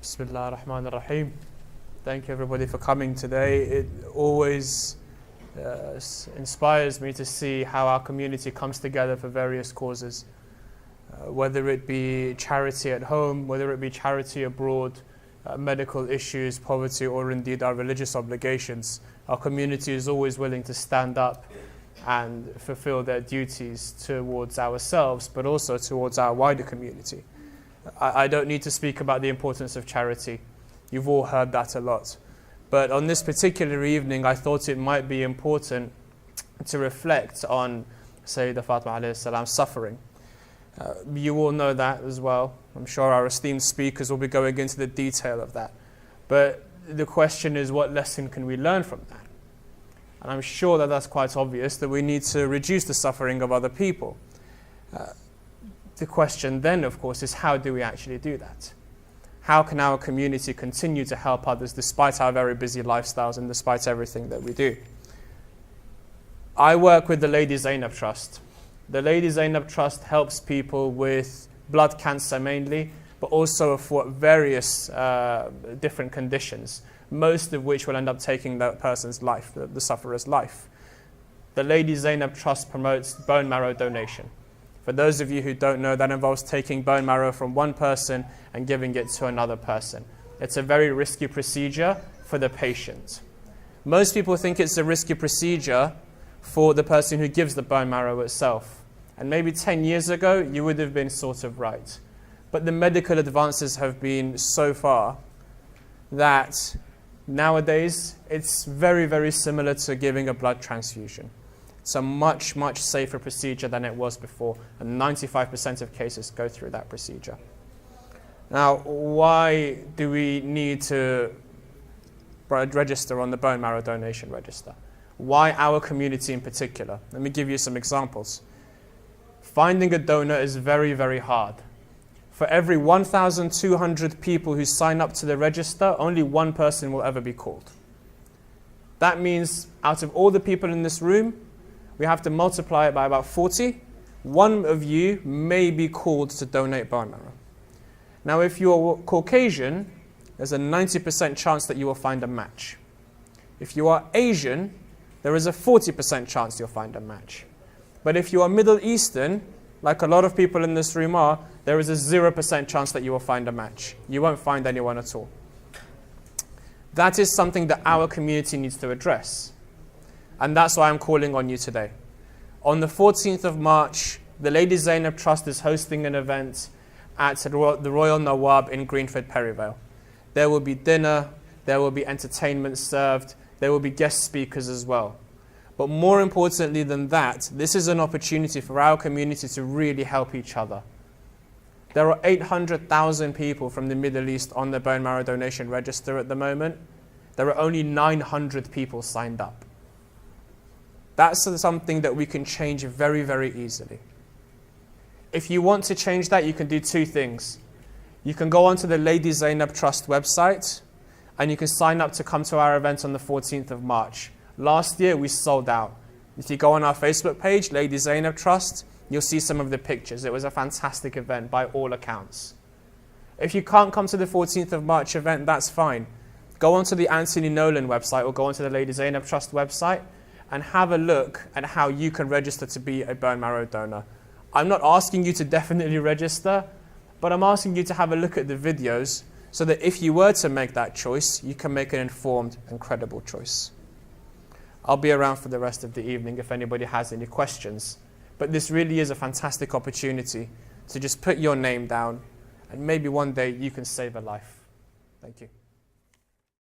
Bismillah ar-Rahman ar-Rahim. Thank you everybody for coming today. It always inspires me to see how our community comes together for various causes. Whether it be charity at home, whether it be charity abroad, medical issues, poverty, or indeed our religious obligations. Our community is always willing to stand up and fulfill their duties towards ourselves, but also towards our wider community. I don't need to speak about the importance of charity. You've all heard that a lot. But on this particular evening, I thought it might be important to reflect on Sayyidah Fatimiyya alayhi salam's suffering. You all know that as well. I'm sure our esteemed speakers will be going into the detail of that. But the question is, what lesson can we learn from that? And I'm sure that that's quite obvious, that we need to reduce the suffering of other people. The question then, of course, is how do we actually do that? How can our community continue to help others despite our very busy lifestyles and despite everything that we do? I work with the Lady Zainab Trust. The Lady Zainab Trust helps people with blood cancer mainly, but also for various different conditions, most of which will end up taking that person's life, the sufferer's life. The Lady Zainab Trust promotes bone marrow donation. For those of you who don't know, that involves taking bone marrow from one person and giving it to another person. It's a very risky procedure for the patient. Most people think it's a risky procedure for the person who gives the bone marrow itself. And maybe 10 years ago, you would have been sort of right. But the medical advances have been so far that nowadays it's very, very similar to giving a blood transfusion. It's a much, much safer procedure than it was before, and 95% of cases go through that procedure. Now, why do we need to register on the bone marrow donation register? Why our community in particular? Let me give you some examples. Finding a donor is very, very hard. For every 1,200 people who sign up to the register, only one person will ever be called. That means out of all the people in this room, we have to multiply it by about 40. One of you may be called to donate bone marrow. Now, if you're Caucasian, there's a 90% chance that you will find a match. If you are Asian, there is a 40% chance you'll find a match. But if you are Middle Eastern, like a lot of people in this room are, there is a 0% chance that you will find a match. You won't find anyone at all. That is something that our community needs to address. And that's why I'm calling on you today. On the 14th of March, the Lady Zainab Trust is hosting an event at the Royal Nawab in Greenford, Perivale. There will be dinner, there will be entertainment served, there will be guest speakers as well. But more importantly than that, this is an opportunity for our community to really help each other. There are 800,000 people from the Middle East on the bone marrow donation register at the moment. There are only 900 people signed up. That's something that we can change very, very easily. If you want to change that, you can do two things. You can go onto the Lady Zainab Trust website and you can sign up to come to our event on the 14th of March. Last year, we sold out. If you go on our Facebook page, Lady Zainab Trust, you'll see some of the pictures. It was a fantastic event by all accounts. If you can't come to the 14th of March event, that's fine. Go onto the Anthony Nolan website or go onto the Lady Zainab Trust website and have a look at how you can register to be a bone marrow donor. I'm not asking you to definitely register, but I'm asking you to have a look at the videos so that if you were to make that choice, you can make an informed and credible choice. I'll be around for the rest of the evening if anybody has any questions. But this really is a fantastic opportunity to just put your name down and maybe one day you can save a life. Thank you.